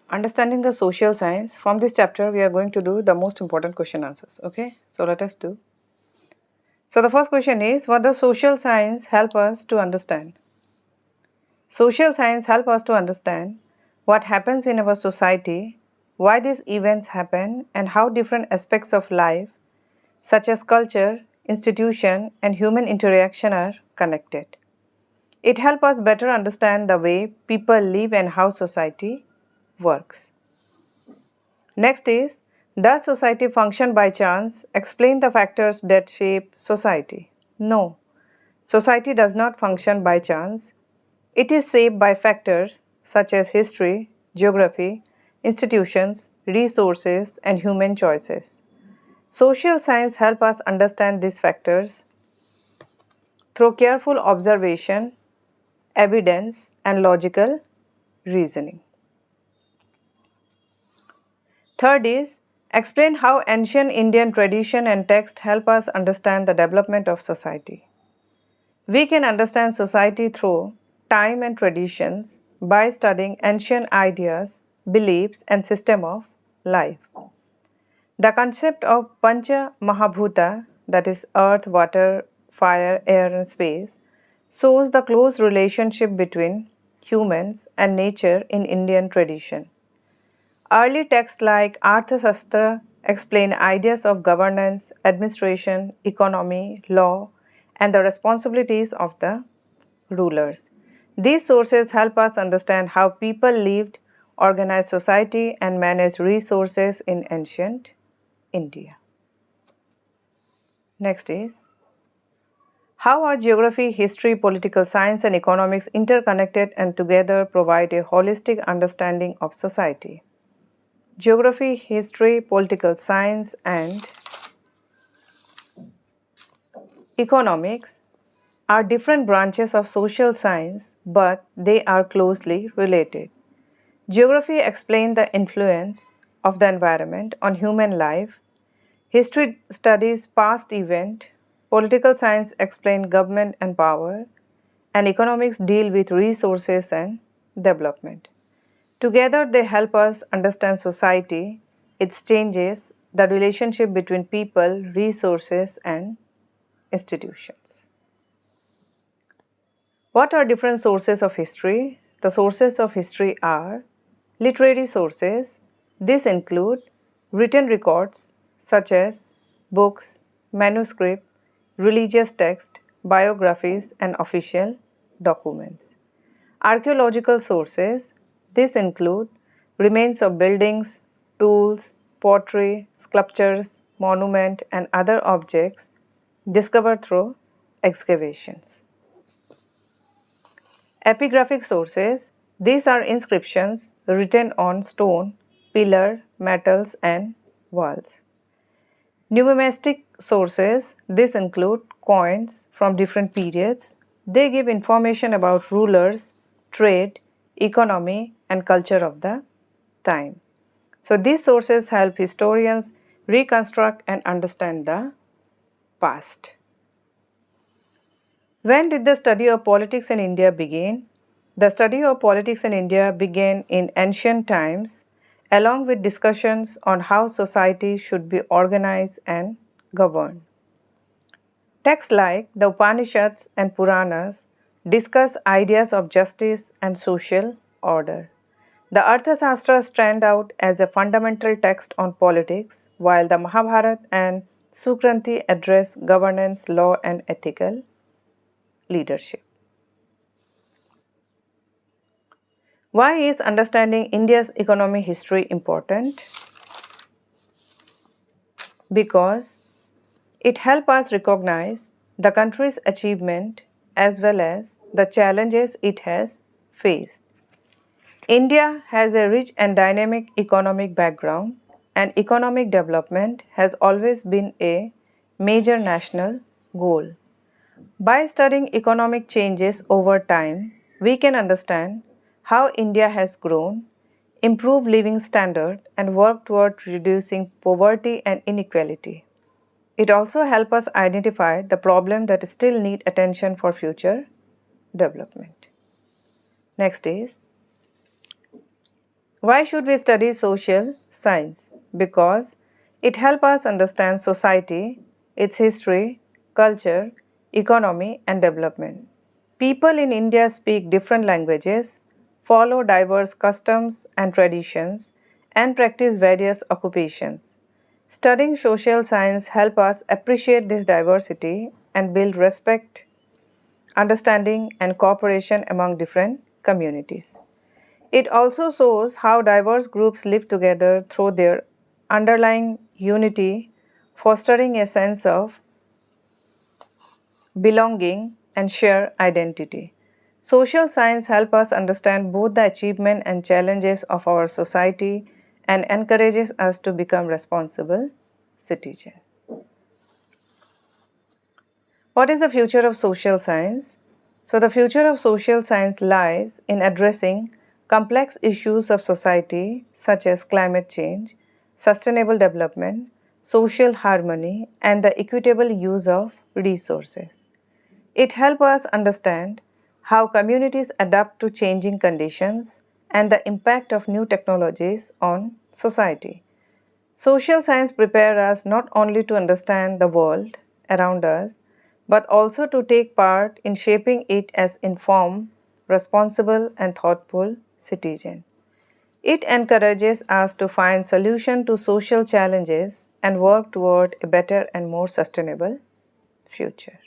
understanding the social science. From this chapter, we are going to do the most important question answers. Okay, so let us do. So the first question is, what does social science help us to understand? Social science help us to understand what happens in our society, why these events happen, and how different aspects of life, such as culture, institution, and human interaction, are connected. It helps us better understand the way people live and how society works. Next is, does society function by chance? Explain the factors that shape society. No, society does not function by chance. It is shaped by factors such as history, geography, institutions, resources, and human choices. Social science help us understand these factors through careful observation, evidence, and logical reasoning. Third is, explain how ancient Indian tradition and text help us understand the development of society. We can understand society through time and traditions by studying ancient ideas, beliefs, and system of life. The concept of Pancha Mahabhuta, that is earth, water, fire, air, and space, shows the close relationship between humans and nature in Indian tradition. Early texts like Arthashastra explain ideas of governance, administration, economy, law, and the responsibilities of the rulers. These sources help us understand how people lived, organized society, and managed resources in ancient India. Next is, how are geography, history, political science, and economics interconnected and together provide a holistic understanding of society? Geography, history, political science, and economics are different branches of social science, but they are closely related. Geography explains the influence of the environment on human life. History studies past events. Political science explains government and power. And economics deal with resources and development. Together, they help us understand society, its changes, the relationship between people, resources, and institutions. What are different sources of history? The sources of history are literary sources. These include written records such as books, manuscript, religious text, biographies, and official documents. Archaeological sources. These include remains of buildings, tools, pottery, sculptures, monument, and other objects discovered through excavations. Epigraphic sources. These are inscriptions written on stone, pillar, metals, and walls. Numismatic sources. These include coins from different periods. They give information about rulers, trade, economy, and culture of the time. So these sources help historians reconstruct and understand the past. When did the study of politics in India begin? The study of politics in India began in ancient times, along with discussions on how society should be organized and governed. Texts like the Upanishads and Puranas discuss ideas of justice and social order. The Arthashastra stand out as a fundamental text on politics, while the Mahabharata and Sukranti address governance, law, and ethical leadership. Why is understanding India's economic history important? Because it helps us recognize the country's achievement as well as the challenges it has faced. India has a rich and dynamic economic background, and economic development has always been a major national goal. By studying economic changes over time, we can understand how India has grown, improved living standard, and worked toward reducing poverty and inequality. It also helps us identify the problems that still need attention for future development. Next is, Why should we study social science? Because it helps us understand society, its history, culture, economy, and development. People in India speak different languages, follow diverse customs and traditions, and practice various occupations. Studying social science helps us appreciate this diversity and build respect, understanding, and cooperation among different communities. It also shows how diverse groups live together through their underlying unity, fostering a sense of belonging and shared identity. Social science help us understand both the achievement and challenges of our society and encourages us to become responsible citizens. What is the future of social science? So, the future of social science lies in addressing complex issues of society such as climate change, sustainable development, social harmony, and the equitable use of resources. It helps us understand how communities adapt to changing conditions and the impact of new technologies on society. Social science prepares us not only to understand the world around us, but also to take part in shaping it as informed, responsible, and thoughtful citizen. It encourages us to find solutions to social challenges and work toward a better and more sustainable future.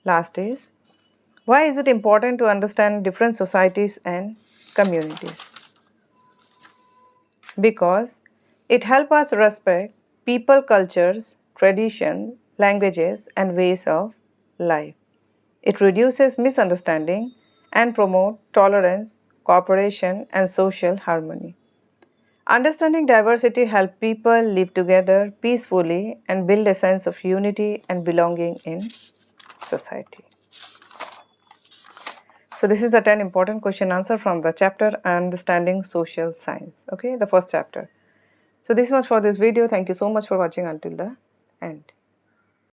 Last is, why is it important to understand different societies and communities? Because it helps us respect people cultures, traditions, languages and ways of life. It reduces misunderstanding and promotes tolerance, cooperation and social harmony. Understanding diversity helps people live together peacefully and build a sense of unity and belonging in society. So this is the 10 important question answer from the chapter Understanding Social Science. Okay, the first chapter. So this much for this video. Thank you so much for watching until the end.